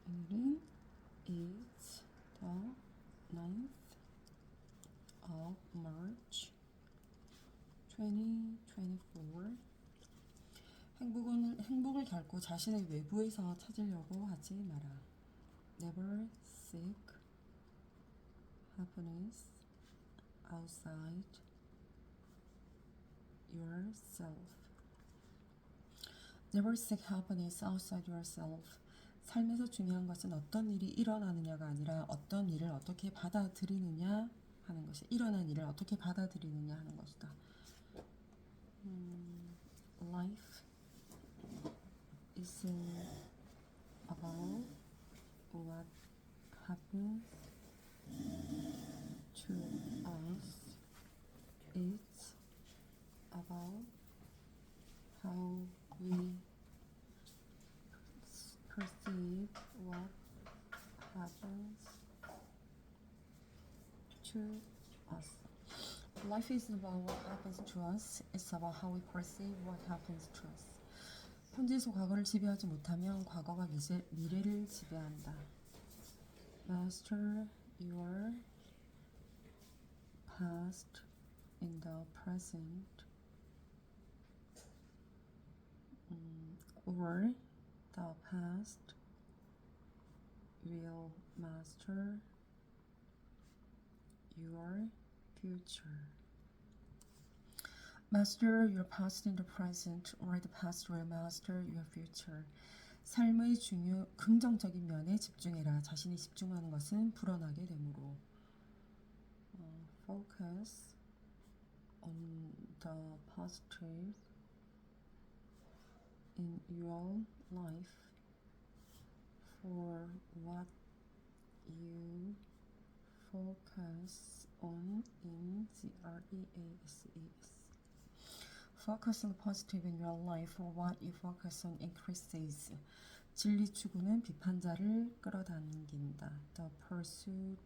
오늘은 is the 9th of March 2024. 행복을 결코 자신의 외부에서 찾으려고 하지 마라. Never seek happiness outside yourself. Never seek happiness outside yourself. 삶에서 중요한 것은 어떤 일이 일어나느냐가 아니라 어떤 일을 어떻게 받아들이느냐 하는 것이, 일어난 일을 어떻게 받아들이느냐 하는 것이다. Life is about what happens to us. It's about how we perceive what happens to us. Life is about what happens to us. It's about how we perceive what happens to us. 현재에서 과거를 지배하지 못하면 과거가 미래를 지배한다. Master your past in the present, or the past will master your future. Master your past in the present, or the past will master your future. 삶의 긍정적인 면에 집중해라. 자신이 집중하는 것은 불어나게 되므로. Focus on the positive in your life, for what you focus on increases. Focus on the positive in your life, for what you focus on increases. 진리 추구는 비판자를 끌어당긴다. The pursuit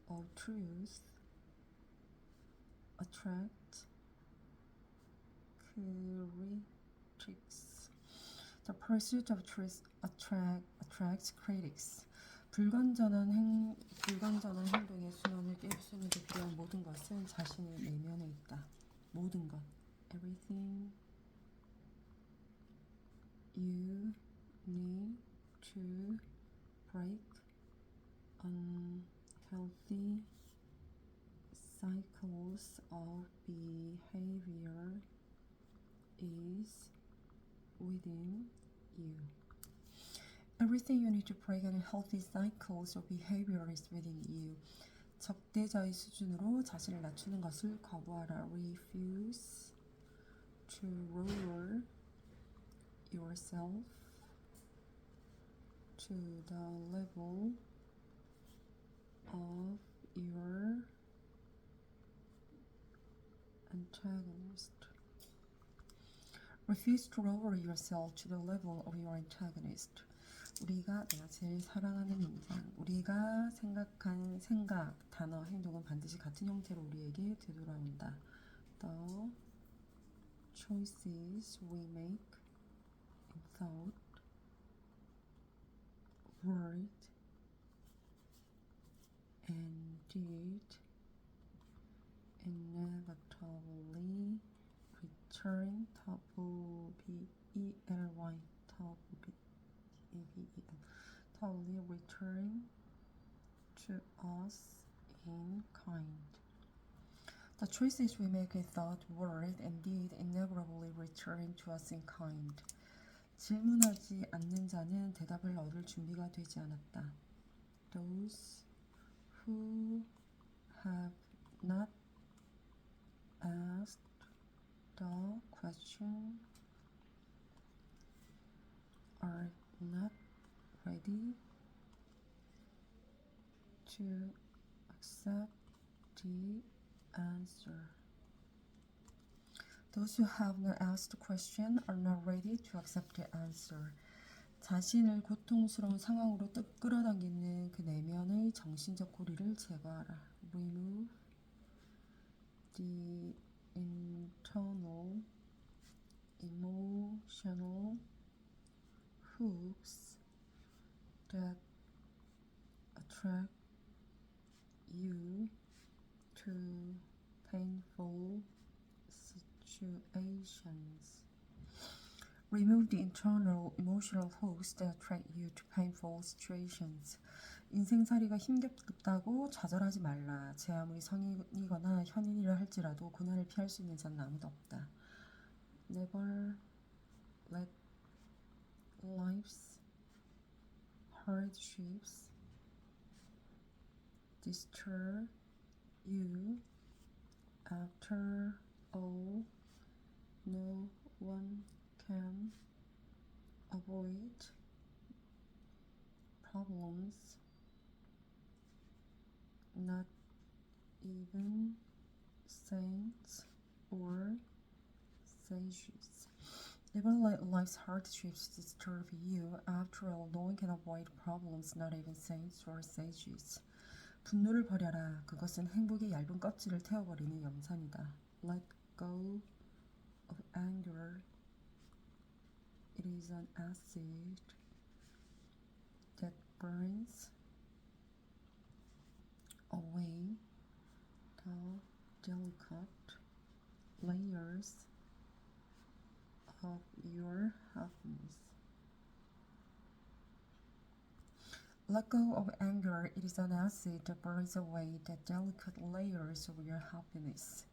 of truth attracts critics. The pursuit of truth attracts critics. 불건전한 행동의 순환을 깨우치는 데 필요한 모든 것은 자신의 내면에 있다. 모든 것. Everything you need to break unhealthy cycles of behavior is within you. Everything you need to break unhealthy cycles of behavior is within you. 적대자의 수준으로 자신을 낮추는 것을 거부하라. Refuse to lower yourself to the level of your antagonist. Refuse to lower yourself to the level of your antagonist. 우리가 내가 제일 사랑하는 인상, 우리가 생각한 생각, 단어, 행동은 반드시 같은 형태로 우리에게 되돌아온다. The choices we make in thought, word, and deed inevitably return totally return to us in kind. The choices we make in thought, word, and deed inevitably return to us in kind. 질문하지 않는 자는 대답을 얻을 준비가 되지 않았다. Those who have not asked the question are not ready to accept the answer. Those who have not asked the question are not ready to accept the answer. 자신을 고통스러운 상황으로 끌어당기는 그 내면의 정신적 고리를 제거하라. Remove the internal emotional hooks that attract you to painful situations. Remove the internal emotional hooks that attract you to painful situations. 인생살이가 힘겹다고 좌절하지 말라. 제 아무리 성인이거나 현인이라 할지라도 고난을 피할 수 있는 자는 아무도 없다. Never let life's hardships disturb you. After all, no one can avoid problems, not even saints or sages. Never let life's hardships disturb you. After all, no one can avoid problems, not even saints or sages. 분노를 버려라. 그것은 행복의 얇은 껍질을 태워버리는 염산이다. Let go of anger. It is an acid that burns away the delicate layers of your happiness. Let go of anger. It is an acid that burns away the delicate layers of your happiness.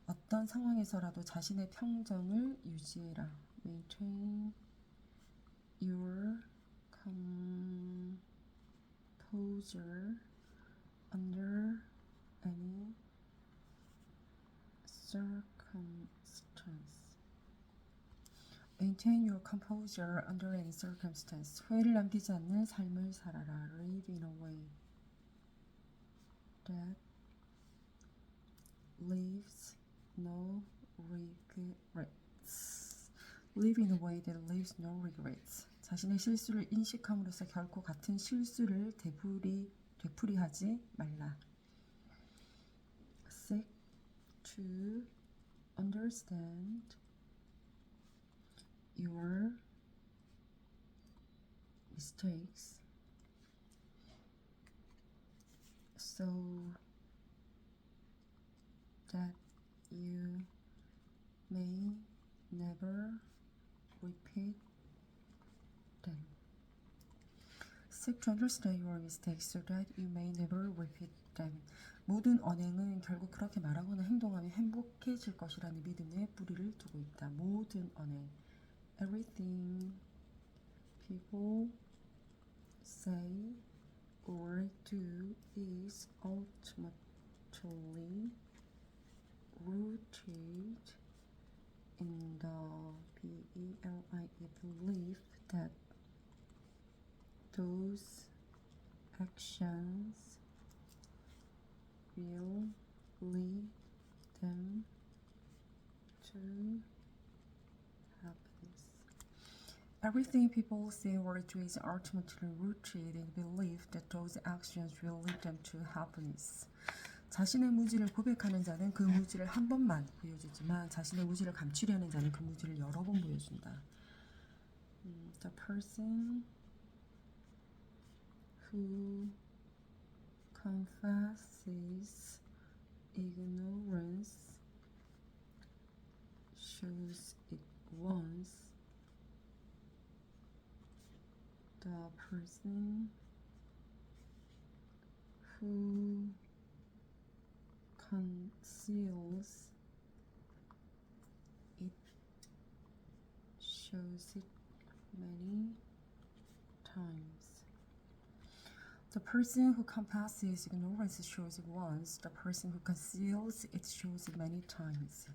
어떤 상황에서라도 자신의 평정을 유지해라. Maintain your composure under any circumstance. Maintain your composure under any circumstance. 회의를 남기지 않는 삶을 살아라. Live in a way that leaves no regrets. Live in a way that leaves no regrets. 자신의 실수를 인식함으로써 결코 같은 실수를 되풀이하지 말라. Seek to understand your mistakes so that you may never repeat them. Seek to understand your mistakes so that you may never repeat them. 모든 언행은 결국 그렇게 말하거나 행동하면 행복해질 것이라는 믿음에 뿌리를 두고 있다. 모든 언행. Everything people say or do is ultimately rooted in the belief that those actions will lead them to happiness. Everything people say or do is ultimately rooted in the belief that those actions will lead them to happiness. 자신의 무지를 고백하는 자는 그 무지를 한 번만 보여주지만 자신의 무지를 감추려는 자는 그 무지를 여러 번 보여준다. The person who confesses ignorance shows it once. The person who conceals it shows it many times. The person who compasses ignorance shows it once. The person who conceals it shows it many times.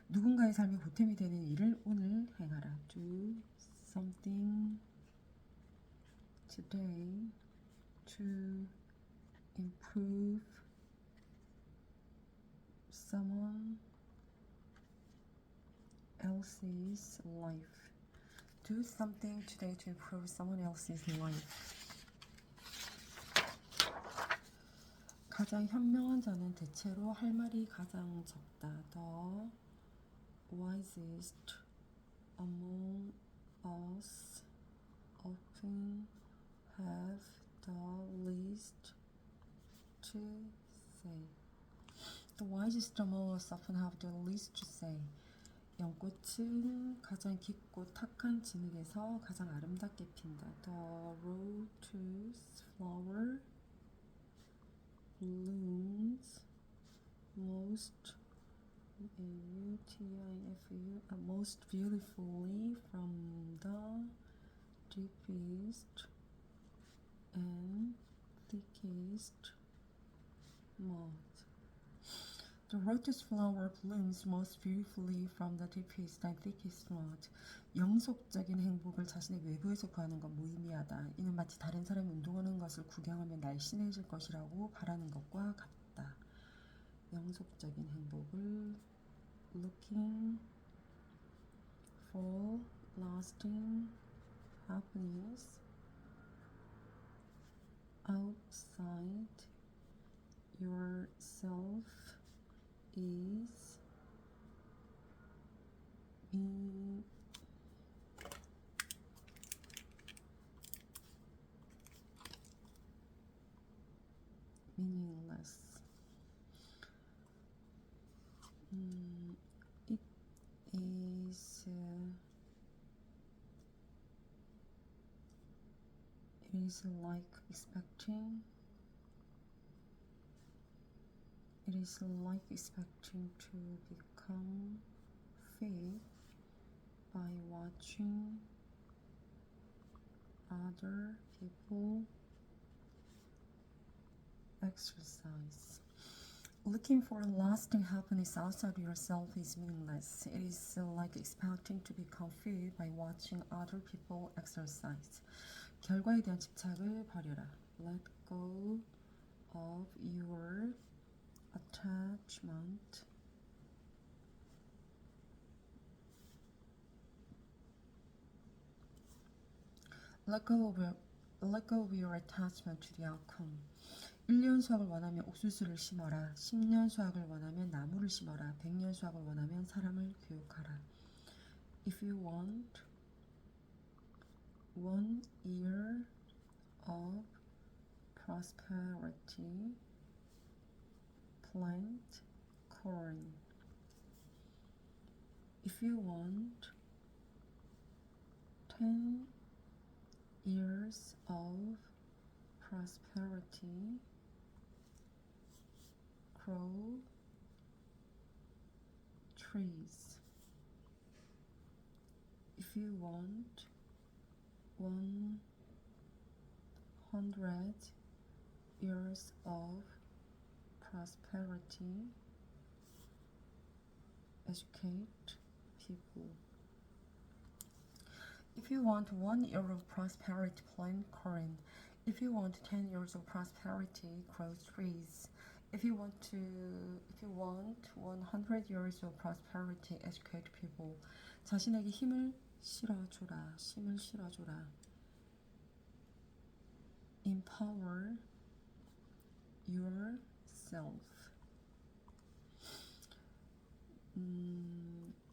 누군가의 삶에 보탬이 되는 일을 오늘 행하라. Do something today to improve someone else's life. Do something today to improve someone else's life. 가장 현명한 자는 대체로 할 말이 가장 적다. The wisest among us often have the least to say. The wisest among us often have the least to say. 연꽃은 가장 깊고 탁한 진흙에서 가장 아름답게 핀다. The lotus flower blooms most beautifully from the deepest and thickest mud. The lotus flower blooms most beautifully from the deepest and thickest mud. 영속적인 행복을 자신의 외부에서 구하는 건 무의미하다. 이는 마치 다른 사람이 운동하는 것을 구경하며 날씬해질 것이라고 바라는 것과 같다. 영속적인 행복을 looking for lasting happiness outside yourself is meaningless. It is like expecting to become fit by watching other people exercise. Looking for lasting happiness outside yourself is meaningless. It is like expecting to become fit by watching other people exercise. 결과에 대한 집착을 버려라. Let go of your attachment Let go of your attachment to the outcome. 1년 수확을 원하면 옥수수를 심어라. 10년 수확을 원하면 나무를 심어라. 100년 수확을 원하면 사람을 교육하라. If you want 1 year of prosperity, plant corn. If you want 10 years of prosperity, grow trees. If you want 100 years of prosperity, educate people. If you want 1 year of prosperity, plant corn. If you want 10 years of prosperity, grow trees. If you want 100 years of prosperity, educate people. 자신에게 힘을 실어줘라. Empower yourself.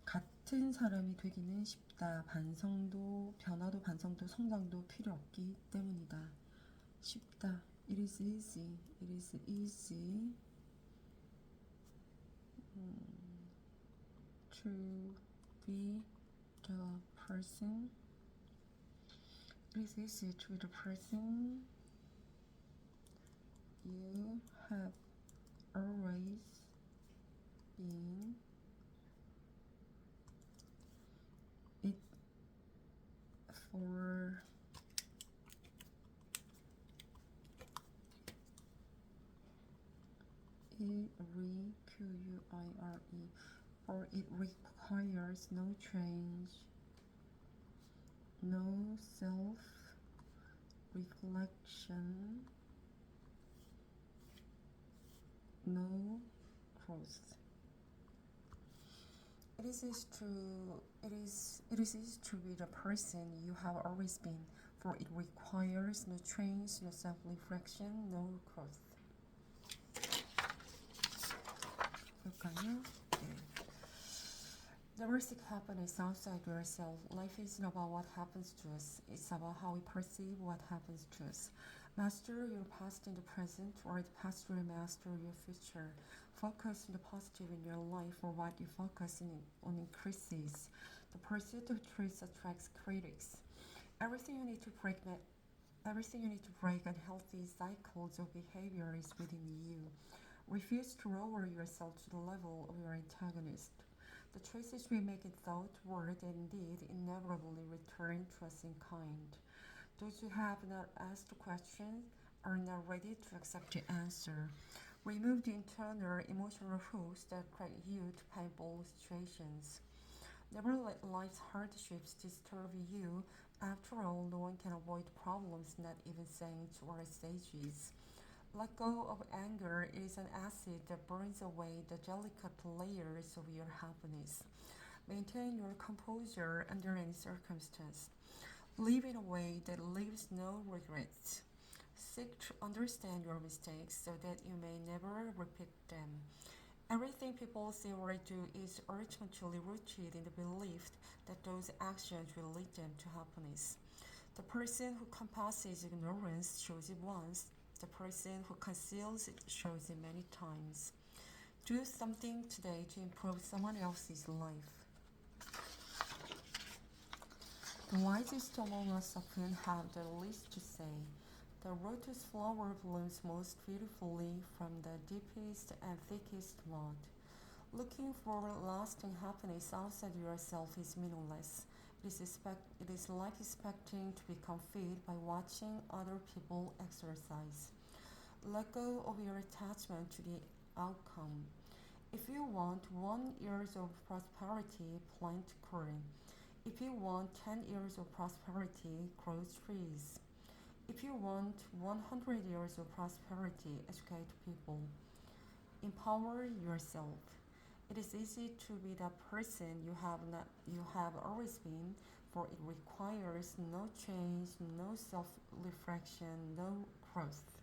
같은 사람이 되기는 쉽다. 변화도 반성도 성장도 필요 없기 때문이다. 쉽다. It is easy to be the person. It is easy to be the person you have always been. For it requires no change, no self-reflection, no growth. It is easy to be the person you have always been, for it requires no change, no self-reflection, no growth. 볼까요? 네. Never seek happiness outside yourself. Life isn't about what happens to us, it's about how we perceive what happens to us. Master your past in the present, or the past will master your future. Focus on the positive in your life, or what you on increases. The pursuit of truth attracts critics. Everything you need to break Everything you need to break unhealthy cycles of behavior is within you. Refuse to lower yourself to the level of your antagonist. The choices we make in thought, word, and deed inevitably return to us in kind. Those who have not asked questions are not ready to accept the answer. Remove the internal emotional hooks that drag you to painful situations. Never let life's hardships disturb you. After all, no one can avoid problems, not even saints or sages. Let go of anger. It is an acid that burns away the delicate layers of your happiness. Maintain your composure under any circumstance. Live in a way that leaves no regrets. Seek to understand your mistakes so that you may never repeat them. Everything people say or do is ultimately rooted in the belief that those actions will lead them to happiness. The person who compasses ignorance shows it once, the person who conceals it shows it many times. Do something today to improve someone else's life. The wisest among us often have the least to say. The lotus flower blooms most beautifully from the deepest and thickest mud. Looking for lasting happiness outside yourself is meaningless. It is like expecting to become fit by watching other people exercise. Let go of your attachment to the outcome. If you want 1 year of prosperity, plant corn. If you want 10 years of prosperity, grow trees. If you want 100 years of prosperity, educate people. Empower yourself. It is easy to be that person you have always been, for it requires no change, no self-reflection, no growth.